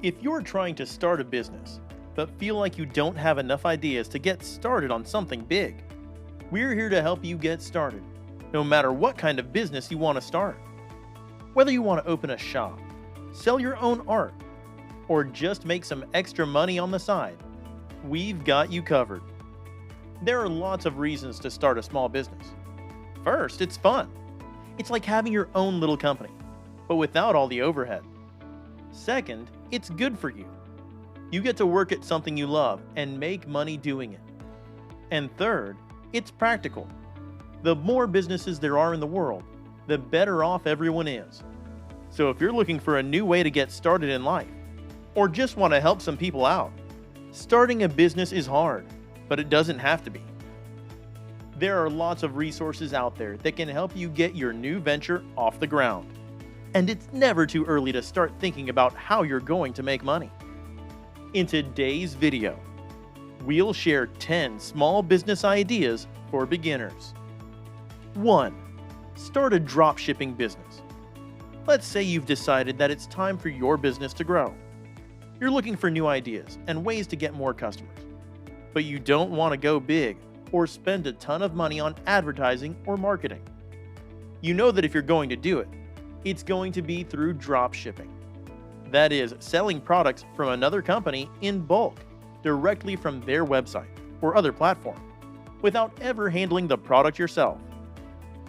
If you're trying to start a business, but feel like you don't have enough ideas to get started on something big, we're here to help you get started, no matter what kind of business you want to start. Whether you want to open a shop, sell your own art, or just make some extra money on the side, we've got you covered. There are lots of reasons to start a small business. First, it's fun. It's like having your own little company, but without all the overhead. Second, it's good for you. You get to work at something you love and make money doing it. And third, it's practical. The more businesses there are in the world, the better off everyone is. So if you're looking for a new way to get started in life, or just want to help some people out, starting a business is hard, but it doesn't have to be. There are lots of resources out there that can help you get your new venture off the ground. And it's never too early to start thinking about how you're going to make money. In today's video, we'll share 10 small business ideas for beginners. 1. Start a dropshipping business. Let's say you've decided that it's time for your business to grow. You're looking for new ideas and ways to get more customers. But you don't want to go big or spend a ton of money on advertising or marketing. You know that if you're going to do it, it's going to be through drop shipping. That is, selling products from another company in bulk, directly from their website or other platform, without ever handling the product yourself.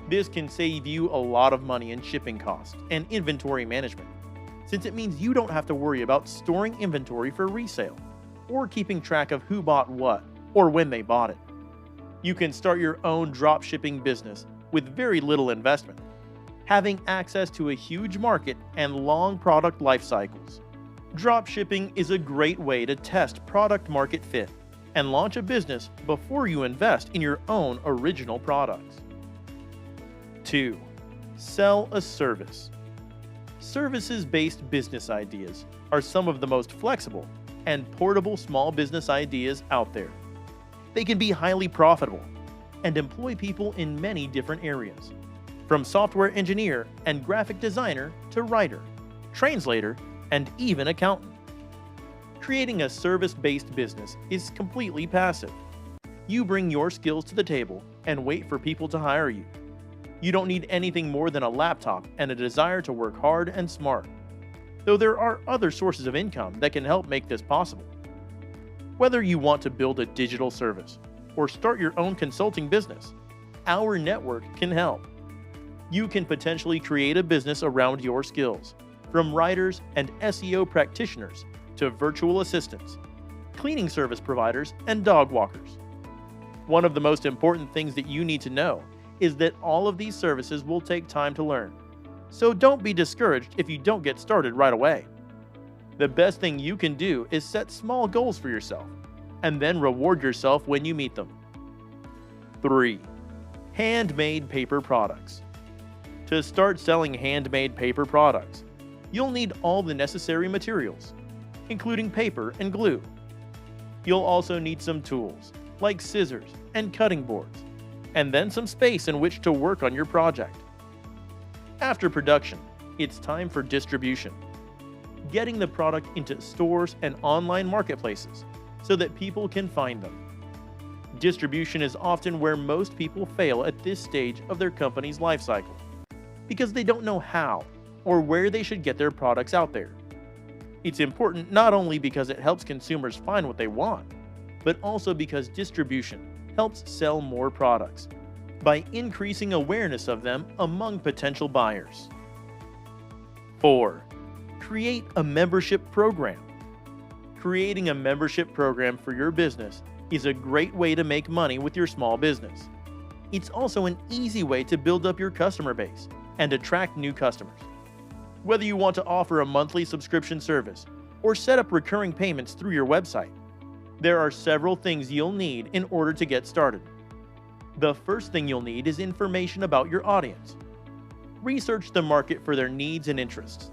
This can save you a lot of money in shipping costs and inventory management, since it means you don't have to worry about storing inventory for resale, or keeping track of who bought what or when they bought it. You can start your own drop shipping business with very little investment, having access to a huge market and long product life cycles. Drop shipping is a great way to test product market fit and launch a business before you invest in your own original products. 2. Sell a service. Services-based business ideas are some of the most flexible and portable small business ideas out there. They can be highly profitable and employ people in many different areas, from software engineer and graphic designer to writer, translator, and even accountant. Creating a service-based business is completely passive. You bring your skills to the table and wait for people to hire you. You don't need anything more than a laptop and a desire to work hard and smart, though there are other sources of income that can help make this possible. Whether you want to build a digital service or start your own consulting business, our network can help. You can potentially create a business around your skills, from writers and SEO practitioners to virtual assistants, cleaning service providers, and dog walkers. One of the most important things that you need to know is that all of these services will take time to learn, so don't be discouraged if you don't get started right away. The best thing you can do is set small goals for yourself, and then reward yourself when you meet them. 3. Handmade paper products. To start selling handmade paper products, you'll need all the necessary materials, including paper and glue. You'll also need some tools, like scissors and cutting boards, and then some space in which to work on your project. After production, it's time for distribution. Getting the product into stores and online marketplaces so that people can find them. Distribution is often where most people fail at this stage of their company's life cycle, because they don't know how or where they should get their products out there. It's important not only because it helps consumers find what they want, but also because distribution helps sell more products by increasing awareness of them among potential buyers. 4. Create a membership program. Creating a membership program for your business is a great way to make money with your small business. It's also an easy way to build up your customer base and attract new customers. Whether you want to offer a monthly subscription service or set up recurring payments through your website, there are several things you'll need in order to get started. The first thing you'll need is information about your audience. Research the market for their needs and interests.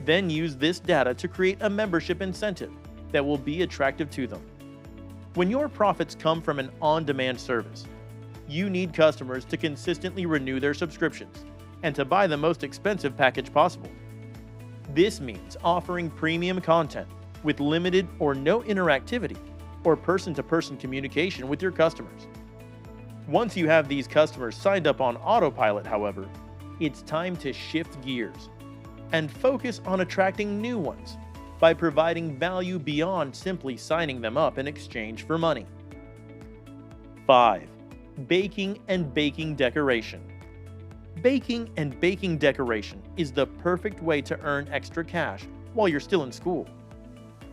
Then use this data to create a membership incentive that will be attractive to them. When your profits come from an on-demand service, you need customers to consistently renew their subscriptions and to buy the most expensive package possible. This means offering premium content with limited or no interactivity or person-to-person communication with your customers. Once you have these customers signed up on autopilot, however, it's time to shift gears and focus on attracting new ones by providing value beyond simply signing them up in exchange for money. 5. Baking and baking decoration. Baking and baking decoration is the perfect way to earn extra cash while you're still in school.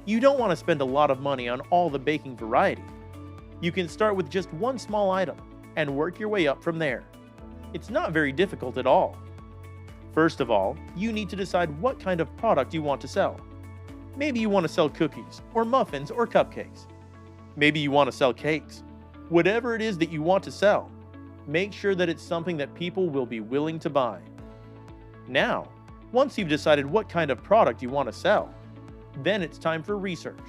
You don't want to spend a lot of money on all the baking variety. You can start with just one small item and work your way up from there. It's not very difficult at all. First of all, you need to decide what kind of product you want to sell. Maybe you want to sell cookies, or muffins, or cupcakes. Maybe you want to sell cakes. Whatever it is that you want to sell, make sure that it's something that people will be willing to buy. Now, once you've decided what kind of product you want to sell, then it's time for research.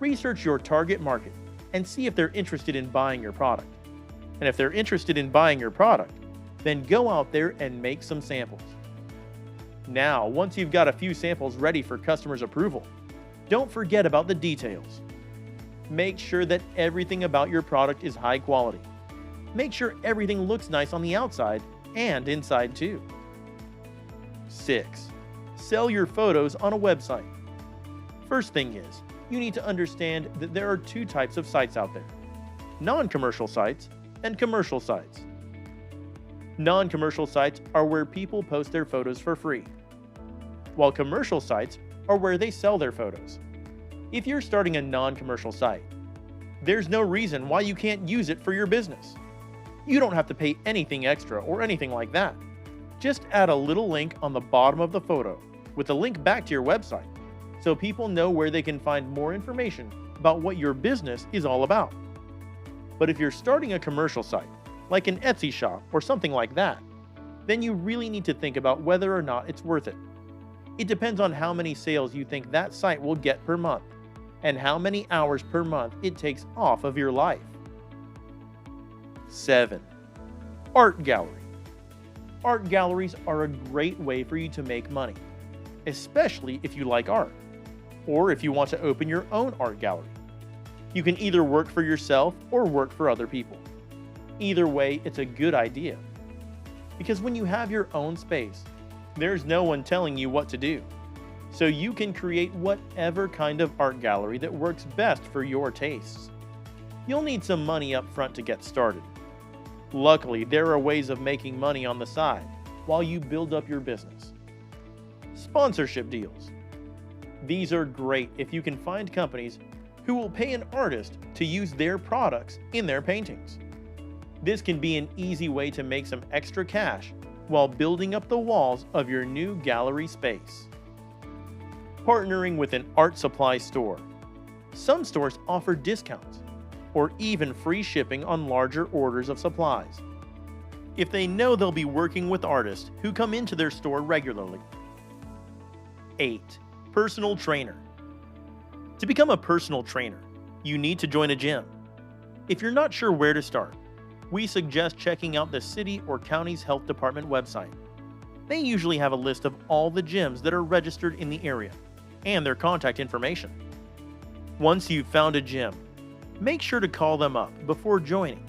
Research your target market and see if they're interested in buying your product. And if they're interested in buying your product, then go out there and make some samples. Now, once you've got a few samples ready for customers' approval, don't forget about the details. Make sure that everything about your product is high quality. Make sure everything looks nice on the outside and inside too. 6. Sell your photos on a website. First thing is, you need to understand that there are two types of sites out there: non-commercial sites and commercial sites. Non-commercial sites are where people post their photos for free, while commercial sites are where they sell their photos. If you're starting a non-commercial site, there's no reason why you can't use it for your business. You don't have to pay anything extra or anything like that. Just add a little link on the bottom of the photo with a link back to your website so people know where they can find more information about what your business is all about. But if you're starting a commercial site, like an Etsy shop or something like that, then you really need to think about whether or not it's worth it. It depends on how many sales you think that site will get per month and how many hours per month it takes off of your life. 7. Art gallery. Art galleries are a great way for you to make money, especially if you like art, or if you want to open your own art gallery. You can either work for yourself or work for other people. Either way, it's a good idea. Because when you have your own space, there's no one telling you what to do. So you can create whatever kind of art gallery that works best for your tastes. You'll need some money up front to get started. Luckily, there are ways of making money on the side while you build up your business. Sponsorship deals. These are great if you can find companies who will pay an artist to use their products in their paintings. This can be an easy way to make some extra cash while building up the walls of your new gallery space. Partnering with an art supply store. Some stores offer discounts or even free shipping on larger orders of supplies, if they know they'll be working with artists who come into their store regularly. 8. Personal trainer. To become a personal trainer, you need to join a gym. If you're not sure where to start, we suggest checking out the city or county's health department website. They usually have a list of all the gyms that are registered in the area and their contact information. Once you've found a gym, make sure to call them up before joining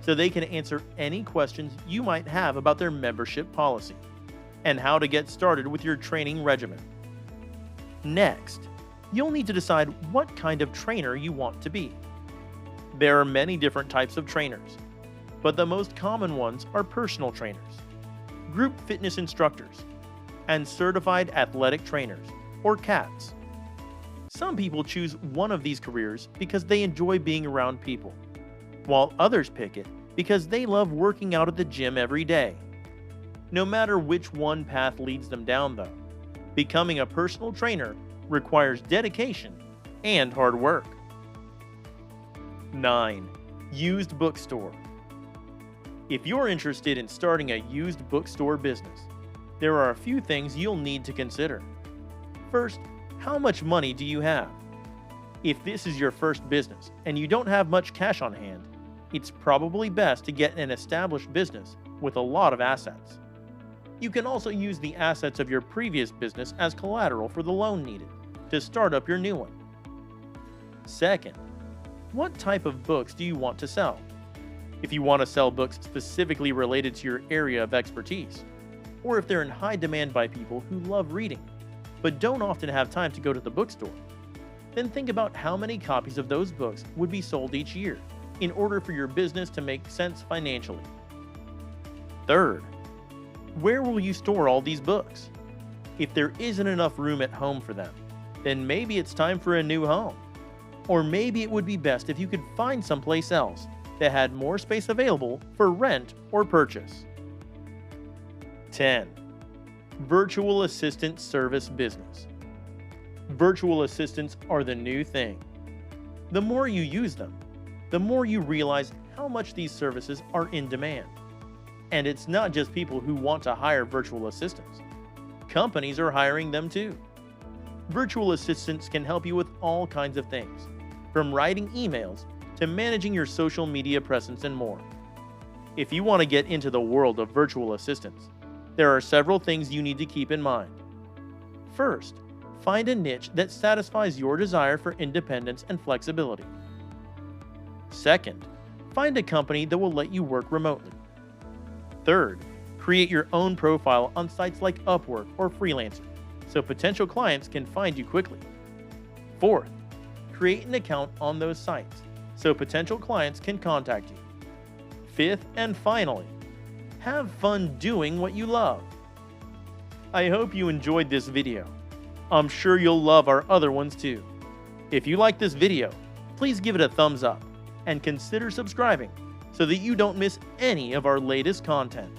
so they can answer any questions you might have about their membership policy and how to get started with your training regimen. Next, you'll need to decide what kind of trainer you want to be. There are many different types of trainers, but the most common ones are personal trainers, group fitness instructors, and certified athletic trainers, or CATs. Some people choose one of these careers because they enjoy being around people, while others pick it because they love working out at the gym every day. No matter which one path leads them down though, becoming a personal trainer requires dedication and hard work. 9. Used bookstore. If you're interested in starting a used bookstore business, there are a few things you'll need to consider. First, how much money do you have? If this is your first business and you don't have much cash on hand, it's probably best to get an established business with a lot of assets. You can also use the assets of your previous business as collateral for the loan needed to start up your new one. Second, what type of books do you want to sell? If you want to sell books specifically related to your area of expertise, or if they're in high demand by people who love reading, but don't often have time to go to the bookstore, then think about how many copies of those books would be sold each year in order for your business to make sense financially. Third, where will you store all these books? If there isn't enough room at home for them, then maybe it's time for a new home. Or maybe it would be best if you could find someplace else that had more space available for rent or purchase. 10. Virtual assistant service business. Virtual assistants are the new thing. The more you use them, the more you realize how much these services are in demand. And it's not just people who want to hire virtual assistants. Companies are hiring them too. Virtual assistants can help you with all kinds of things, from writing emails to managing your social media presence and more. If you want to get into the world of virtual assistants, there are several things you need to keep in mind. First, find a niche that satisfies your desire for independence and flexibility. Second, find a company that will let you work remotely. Third, create your own profile on sites like Upwork or Freelancer, so potential clients can find you quickly. Fourth, create an account on those sites, so potential clients can contact you. Fifth and finally, have fun doing what you love. I hope you enjoyed this video. I'm sure you'll love our other ones too. If you like this video, please give it a thumbs up and consider subscribing so that you don't miss any of our latest content.